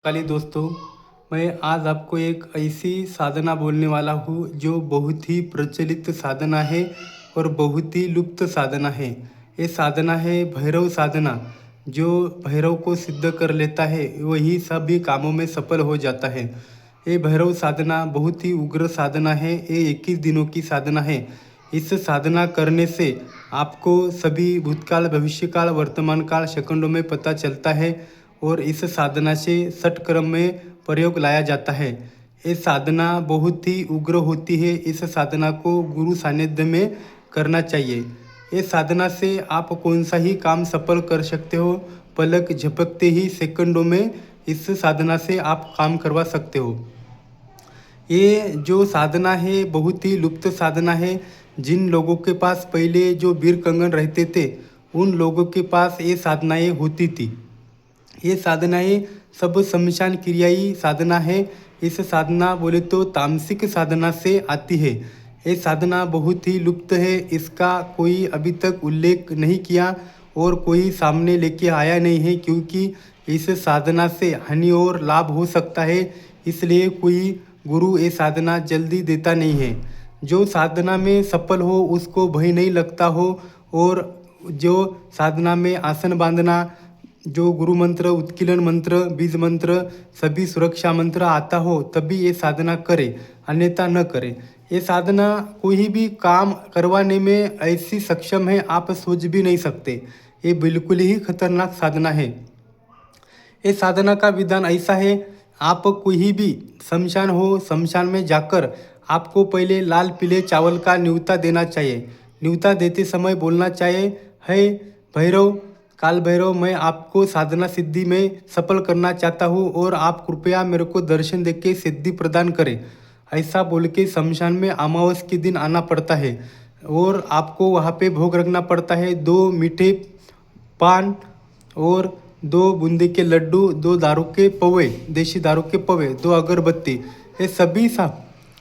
काली दोस्तों, मैं आज आपको एक ऐसी साधना बोलने वाला हूँ जो बहुत ही प्रचलित साधना है और बहुत ही लुप्त साधना है। ये साधना है भैरव साधना। जो भैरव को सिद्ध कर लेता है वही सभी कामों में सफल हो जाता है। ये भैरव साधना बहुत ही उग्र साधना है। ये 21 दिनों की साधना है। इस साधना करने से आपको सभी भूतकाल, भविष्यकाल, वर्तमान काल सेकंडों में पता चलता है और इस साधना से षटक्रम में प्रयोग लाया जाता है। ये साधना बहुत ही उग्र होती है। इस साधना को गुरु सानिध्य में करना चाहिए। ये साधना से आप कौन सा ही काम सफल कर सकते हो। पलक झपकते ही सेकंडों में इस साधना से आप काम करवा सकते हो। ये जो साधना है बहुत ही लुप्त साधना है। जिन लोगों के पास पहले जो वीर कंगन रहते थे उन लोगों के पास ये साधनाएं होती थी। ये साधनाएं सब शमशान क्रियाई साधना है। इस साधना बोले तो तामसिक साधना से आती है। ये साधना बहुत ही लुप्त है। इसका कोई अभी तक उल्लेख नहीं किया और कोई सामने लेके आया नहीं है, क्योंकि इस साधना से हानि और लाभ हो सकता है। इसलिए कोई गुरु ये साधना जल्दी देता नहीं है। जो साधना में सफल हो उसको भय नहीं लगता हो, और जो साधना में आसन बांधना, जो गुरु मंत्र, उत्कीलन मंत्र, बीज मंत्र, सभी सुरक्षा मंत्र आता हो तभी ये साधना करे, अन्यथा न करे। ये साधना कोई भी काम करवाने में ऐसी सक्षम है आप सोच भी नहीं सकते। ये बिल्कुल ही खतरनाक साधना है। ये साधना का विधान ऐसा है, आप कोई भी शमशान हो, शमशान में जाकर आपको पहले लाल पीले चावल का न्योता देना चाहिए। न्योता देते समय बोलना चाहिए, है भैरव, काल भैरव, मैं आपको साधना सिद्धि में सफल करना चाहता हूँ और आप कृपया मेरे को दर्शन देके सिद्धि प्रदान करें। ऐसा बोल के शमशान में अमावस के दिन आना पड़ता है और आपको वहाँ पे भोग रखना पड़ता है। 2 मीठे पान और 2 बूंदी के लड्डू, 2 दारू के पौवे, देसी दारू के पौवे, 2 अगरबत्ती, ये सभी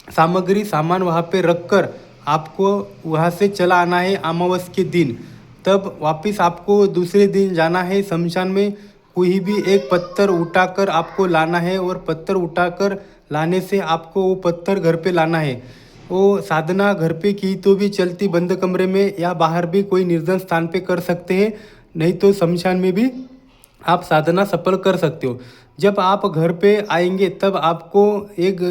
सामग्री सामान वहाँ पे रख कर आपको वहाँ से चला आना है अमावस के दिन। तब वापस आपको दूसरे दिन जाना है शमशान में। कोई भी एक पत्थर उठाकर आपको लाना है और पत्थर उठाकर लाने से आपको वो पत्थर घर पे लाना है। वो साधना घर पे की तो भी चलती, बंद कमरे में या बाहर भी कोई निर्जन स्थान पे कर सकते हैं, नहीं तो शमशान में भी आप साधना सफल कर सकते हो। जब आप घर पे आएंगे तब आपको एक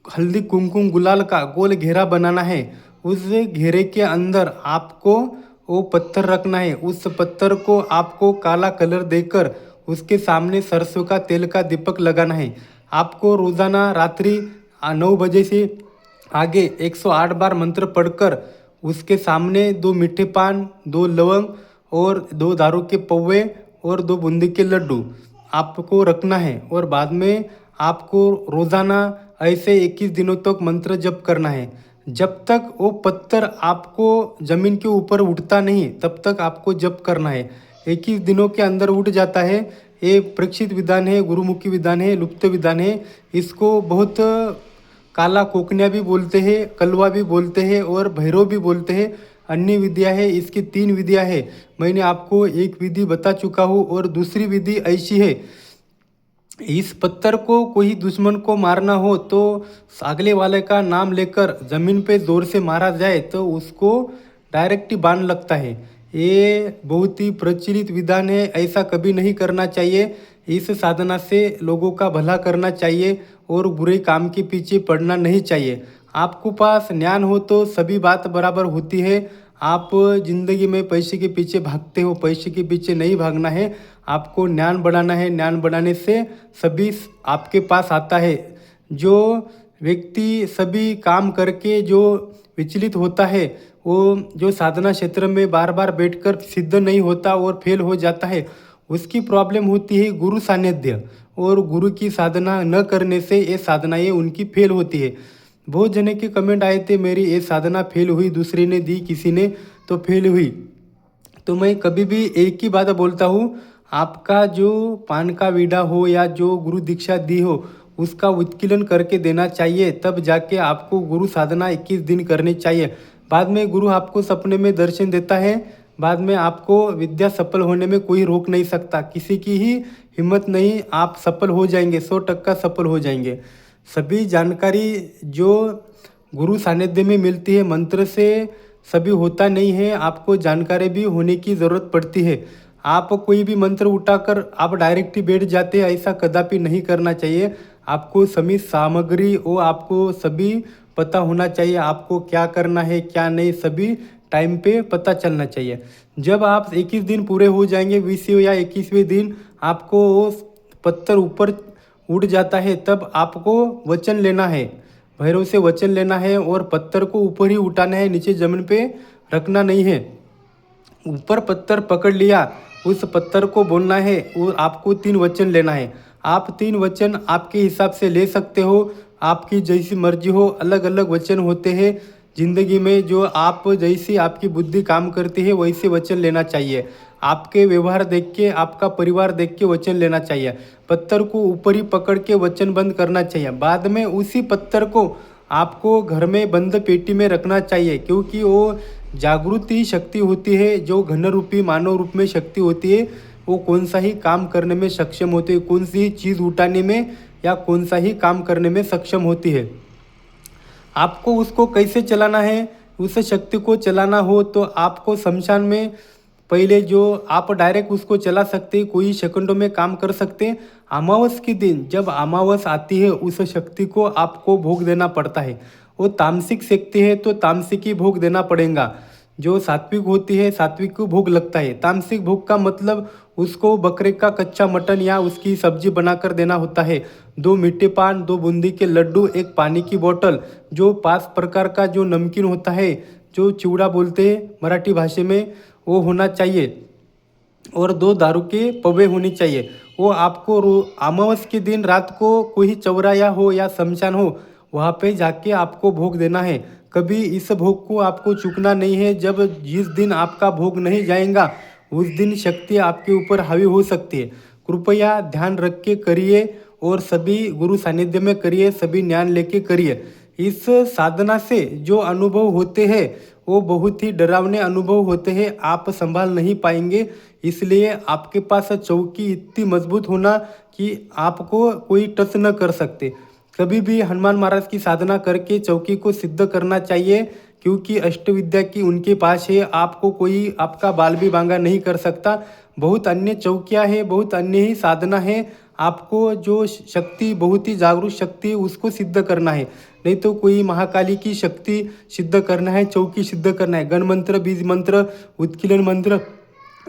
हल्दी कुमकुम गुलाल का गोल घेरा बनाना है। उस घेरे के अंदर आपको वो पत्थर रखना है। उस पत्थर को आपको काला कलर देकर उसके सामने सरसों का तेल का दीपक लगाना है। आपको रोज़ाना रात्रि 9 बजे से आगे 108 बार मंत्र पढ़कर उसके सामने 2 मीठे पान, 2 लवंग और 2 दारू के पौवे और 2 बूंदी के लड्डू आपको रखना है। और बाद में आपको रोज़ाना ऐसे 21 दिनों तक मंत्र जप करना है। जब तक वो पत्थर आपको ज़मीन के ऊपर उठता नहीं तब तक आपको जप करना है। 21 दिनों के अंदर उठ जाता है। ये परीक्षित विधान है, गुरुमुखी विधान है, लुप्त विधान है। इसको बहुत काला कोकनिया भी बोलते हैं, कलवा भी बोलते हैं और भैरव भी बोलते हैं। अन्य विधियाँ है, इसकी 3 विधियाँ है। मैंने आपको एक विधि बता चुका हूँ और दूसरी विधि ऐसी है, इस पत्थर को कोई दुश्मन को मारना हो तो अगले वाले का नाम लेकर ज़मीन पे ज़ोर से मारा जाए तो उसको डायरेक्ट ही बाण लगता है। ये बहुत ही प्रचलित विधान है, ऐसा कभी नहीं करना चाहिए। इस साधना से लोगों का भला करना चाहिए और बुरे काम के पीछे पड़ना नहीं चाहिए। आपको पास ज्ञान हो तो सभी बात बराबर होती है। आप जिंदगी में पैसे के पीछे भागते हो, पैसे के पीछे नहीं भागना है। आपको ज्ञान बढ़ाना है। ज्ञान बढ़ाने से सभी आपके पास आता है। जो व्यक्ति सभी काम करके जो विचलित होता है, वो जो साधना क्षेत्र में बार बार बैठकर सिद्ध नहीं होता और फेल हो जाता है, उसकी प्रॉब्लम होती है गुरु सानिध्य। और गुरु की साधना न करने से ये साधनाएं उनकी फेल होती है। बहुत जने के कमेंट आए थे, मेरी ये साधना फेल हुई, दूसरे ने दी, किसी ने तो फेल हुई। तो मैं कभी भी एक ही बात बोलता हूँ, आपका जो पान का बीड़ा हो या जो गुरु दीक्षा दी हो उसका उत्कीलन करके देना चाहिए, तब जाके आपको गुरु साधना 21 दिन करनी चाहिए। बाद में गुरु आपको सपने में दर्शन देता है, बाद में आपको विद्या सफल होने में कोई रोक नहीं सकता, किसी की ही हिम्मत नहीं, आप सफल हो जाएंगे, 100% सफल हो जाएंगे। सभी जानकारी जो गुरु सानिध्य में मिलती है मंत्र से सभी होता नहीं है, आपको जानकारी भी होने की ज़रूरत पड़ती है। आप कोई भी मंत्र उठाकर आप डायरेक्ट ही बैठ जाते हैं, ऐसा कदापि नहीं करना चाहिए। आपको सभी सामग्री और आपको सभी पता होना चाहिए, आपको क्या करना है क्या नहीं, सभी टाइम पे पता चलना चाहिए। जब आप 21 दिन पूरे हो जाएंगे, 20वें या 21वें दिन आपको वो पत्थर ऊपर उड़ जाता है, तब आपको वचन लेना है, भैरव से वचन लेना है और पत्थर को ऊपर ही उठाना है, नीचे ज़मीन पे रखना नहीं है। ऊपर पत्थर पकड़ लिया, उस पत्थर को बोलना है और आपको 3 वचन लेना है। आप 3 वचन आपके हिसाब से ले सकते हो, आपकी जैसी मर्जी हो। अलग अलग वचन होते हैं ज़िंदगी में, जो आप जैसी आपकी बुद्धि काम करती है वैसे वचन लेना चाहिए। आपके व्यवहार देख के, आपका परिवार देख के वचन लेना चाहिए। पत्थर को ऊपर ही पकड़ के वचन बंद करना चाहिए। बाद में उसी पत्थर को आपको घर में बंद पेटी में रखना चाहिए, क्योंकि वो जागृति शक्ति होती है, जो घन रूपी मानव रूप में शक्ति होती है, वो कौन सा ही काम करने में सक्षम होती है, कौन सी चीज़ उठाने में या कौन सा ही काम करने में सक्षम होती है। आपको उसको कैसे चलाना है, उस शक्ति को चलाना हो तो आपको शमशान में पहले जो आप डायरेक्ट उसको चला सकते हैं, कोई सेकंडों में काम कर सकते हैं। अमावस के दिन जब अमावस आती है, उस शक्ति को आपको भोग देना पड़ता है। वो तामसिक शक्ति है तो तामसिक ही भोग देना पड़ेगा। जो सात्विक होती है सात्विक को भोग लगता है। तामसिक भोग का मतलब उसको बकरे का कच्चा मटन या उसकी सब्जी बनाकर देना होता है। 2 मीठे पान, 2 बूंदी के लड्डू, 1 पानी की बोतल, जो 5 प्रकार का जो नमकीन होता है, जो चिवड़ा बोलते हैं मराठी भाषा में, वो होना चाहिए और 2 दारू के पवे होनी चाहिए। वो आपको अमावस के दिन रात को कोई चौराया हो या शमशान हो, वहाँ पे जाके आपको भोग देना है। कभी इस भोग को आपको चूकना नहीं है। जब जिस दिन आपका भोग नहीं जाएगा उस दिन शक्ति आपके ऊपर हावी हो सकती है। कृपया ध्यान रख के करिए और सभी गुरु सानिध्य में करिए, सभी ज्ञान लेके करिए। इस साधना से जो अनुभव होते हैं वो बहुत ही डरावने अनुभव होते हैं, आप संभाल नहीं पाएंगे। इसलिए आपके पास चौकी इतनी मजबूत होना कि आपको कोई टच न कर सकते। कभी भी हनुमान महाराज की साधना करके चौकी को सिद्ध करना चाहिए, क्योंकि अष्टविद्या की उनके पास है, आपको कोई आपका बाल भी बांगा नहीं कर सकता। बहुत अन्य चौकियाँ हैं, बहुत अन्य ही साधना है। आपको जो शक्ति बहुत ही जागरूक शक्ति है उसको सिद्ध करना है, नहीं तो कोई महाकाली की शक्ति सिद्ध करना है, चौकी सिद्ध करना है। गण मंत्र, बीज मंत्र, उत्कीलन मंत्र,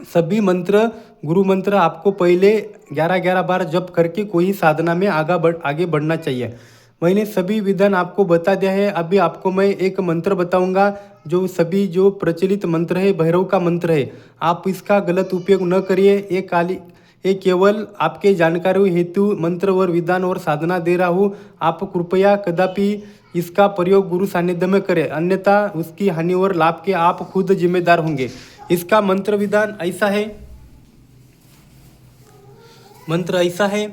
सभी मंत्र, गुरु मंत्र आपको पहले 11-11 बार जप करके कोई साधना में आगे बढ़ना चाहिए। मैंने सभी विधान आपको बता दिया है। अभी आपको मैं एक मंत्र बताऊंगा, जो सभी जो प्रचलित मंत्र है, भैरव का मंत्र है। आप इसका गलत उपयोग न करिए। ये केवल आपके जानकारी हेतु मंत्र और विधान और साधना दे रहा हूँ। आप कृपया कदापि इसका प्रयोग गुरु सानिध्य में करें, अन्यथा उसकी हानि और लाभ के आप खुद जिम्मेदार होंगे। इसका मंत्र विधान ऐसा है, मंत्र ऐसा है,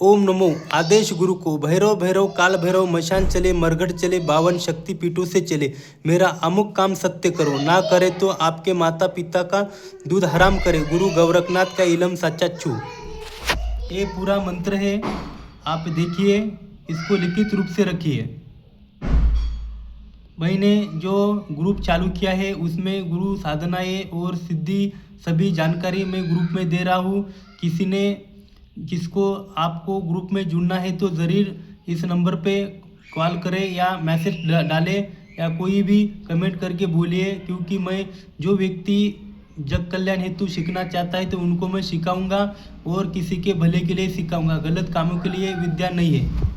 ओम नमो आदेश गुरु को, भैरव भैरव काल भैरव मशान चले, मरघट चले, 52 शक्ति पीठों से चले, मेरा अमुक काम सत्य करो, ना करे तो आपके माता पिता का दूध हराम करे, गुरु गोरखनाथ का इलम सच्चा छू। ये पूरा मंत्र है, आप देखिए, इसको लिखित रूप से रखिए। मैंने जो ग्रुप चालू किया है उसमें गुरु साधनाएं और सिद्धि सभी जानकारी मैं ग्रुप में दे रहा हूँ। किसको आपको ग्रुप में जुड़ना है तो ज़रूर इस नंबर पे कॉल करें या मैसेज डालें या कोई भी कमेंट करके बोलिए, क्योंकि मैं जो व्यक्ति जग कल्याण हेतु सीखना चाहता है तो उनको मैं सिखाऊंगा और किसी के भले के लिए सिखाऊंगा, गलत कामों के लिए विद्या नहीं है।